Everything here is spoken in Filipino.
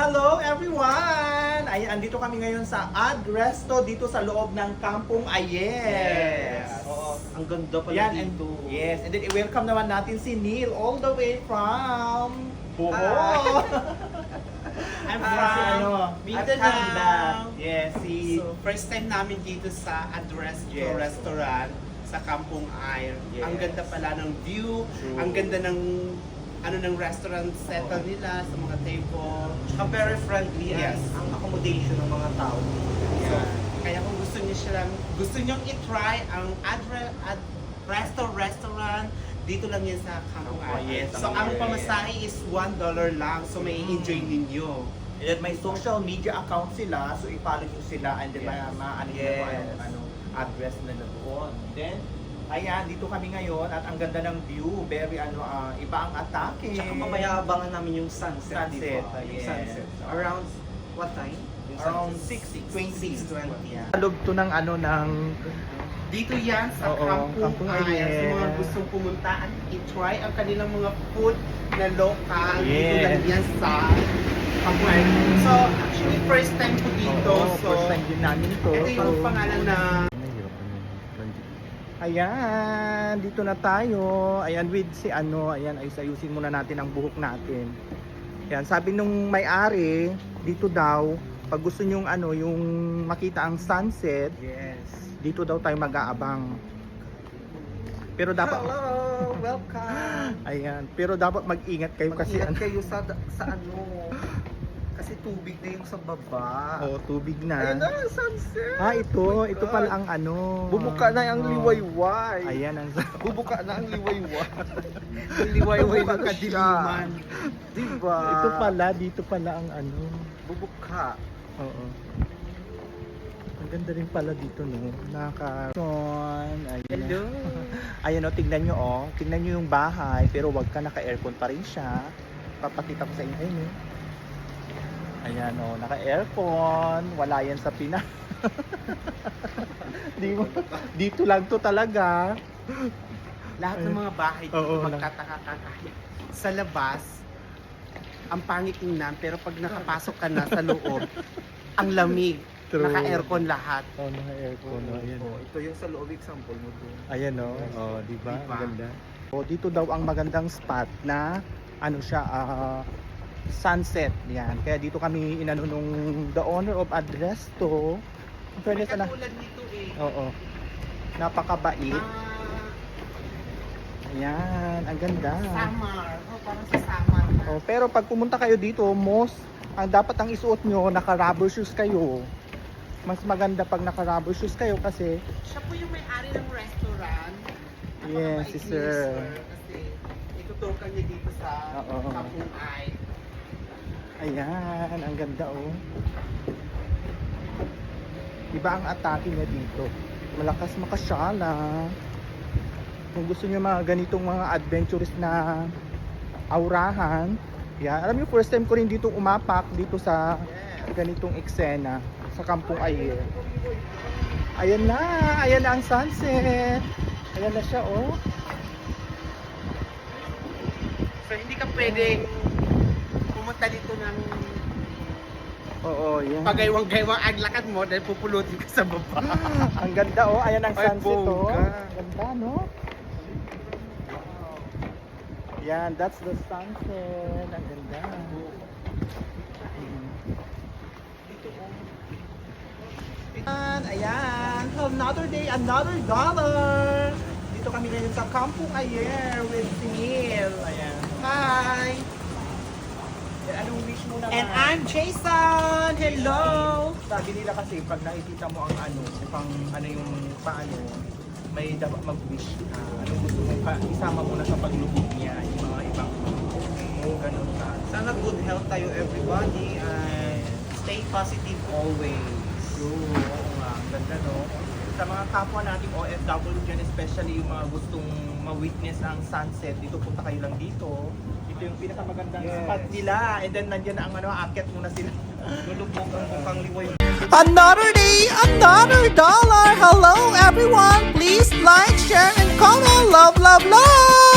Hello everyone! Ay, andito kami ngayon sa Ad Resto dito sa loob ng Kampung Ayer. Oo, ang ganda pala Yan, dito. and then i-welcome naman natin si Neil all the way from Bohol. I'm from Mindanao. Yes, si So, first time namin dito sa Yes. restaurant sa Kampung Ayer. Yes. Ang ganda pala ng view, True. ang ganda ng ng restaurant setup nila sa mga table. Very friendly Yes. ang accommodation ng mga tao. So, kaya kung gusto niyo i-try ang restaurant, dito lang yan sa Kampung Ayer. Yes, So, ang ang pamasahe is $1 lang. So, may enjoy ninyo. And then may social media account sila, so i-follow nyo sila and then Yes. maano Yes. nyo ano, address na doon. Then, ayan, dito kami ngayon at ang ganda ng view, very iba ang atake. Tsaka mamaya abangan namin yung sunset, Sunset, dito. Yung yes. sunset. Around what time? Yung Around sunset? 6:20. 6:20. Yeah. Loob to ng ng Dito yan sa Oo, Kampung Kampung Ayer. Sa mga Ayer. gustong pumunta at i-try ang kanilang mga food na local. Dito Yes. lang yan sa Kampung Ayer. So, actually, first time ko dito. Oo, So, first time din namin to. ito yung So, pangalan na ayan, dito na tayo. Ayan, with si ayan, ayusin muna natin ang buhok natin. Ayan, sabi nung may-ari, dito daw, pag gusto nyong yung makita ang sunset, Yes. dito daw tayo mag-aabang. Pero dapat, Hello! Welcome! ayan, pero dapat mag-ingat kayo kasi Mag-ingat kayo sa kasi tubig na yung sa baba. tubig na. Ayun na, sunset! Ito, Oh my ito God. pala ang Bumuka na ang Oh. liwayway. Ayan ang Bubuka na ang liwayway. yung liwayway Bubuka ng na kadiliman. Diba? ito pala, dito pala ang Bubuka. Oo. Ang ganda rin pala dito, no? Ayan. Hello! Ayan, tignan nyo, tignan nyo yung bahay, pero wag ka, naka-aircon pa rin siya. Papakita ko sa inyo, ayun, ayan, naka-aircon, wala yan sa Pinas. Dito lang to talaga. Lahat ng mga bahay dito Oo, magtataka ka kahit sa labas ang pangit tingnan, pero pag nakapasok ka na sa loob, ang lamig. True. Naka-aircon lahat. Naka-aircon, ayan. Ito yung sa loob example mo doon. Ayan, di ba? Diba? Ang ganda. Dito daw ang magandang spot na siya, sunset. Yan. Kaya dito kami nung the owner of Adresto. In fairness, Katulad nito oo. Napakabait. Ayan, ang ganda. Summer. Parang sa summer. Pero pag pumunta kayo dito, ang dapat ang isuot nyo, naka-rubber shoes kayo. Mas maganda pag naka-rubber shoes kayo kasi Siya po yung may-ari ng restaurant. Yes, si sir. Kasi itutukan niya dito sa Oo. Kampung Ayer. ayan, ang ganda Iba ang atake niya dito. Malakas makasyala. Kung gusto niyo mga ganitong mga adventurous na aurahan, yan. Alam niyo, first time ko rin dito umapak dito sa ganitong eksena sa Kampung Ayer. Ayan na ang sunset. Ayan na siya, So hindi ka pwedeng pumunta dito ng Oo, yan. pagaywang-gaywang ang lakad mo dahil pupulutin ka sa baba. Ang ganda, ayan ang Ay, sunset, bongga. Ang ganda, no? Yan, that's the sunset. Ang ganda. Ayan, another day, another dollar. Dito kami ngayon sa Kampung Ayer with si Neil. Ayan. Hi! Anong wish mo naman? And I'm Jason! Hello! Sabi nila kasi pag nakikita mo ang yung paano, may dapat mag-wish ka. Anong gusto mo isama mo na sa paglubog niya, yung mga ibang ganun ka. Sana good health tayo everybody and stay positive always. True, oo nga, ang ganda, no? Sa mga kapwa nating OFW dyan, especially yung mga gustong ma-witness ang sunset, dito punta kayo lang dito. Ito yung pinakamagandang Yes. spot nila. And then nandiyan ang aakyat muna sila. Lulubog ang mukhang liway. Another day, another dollar. Hello, everyone. Please like, share, and comment. Love, love, love.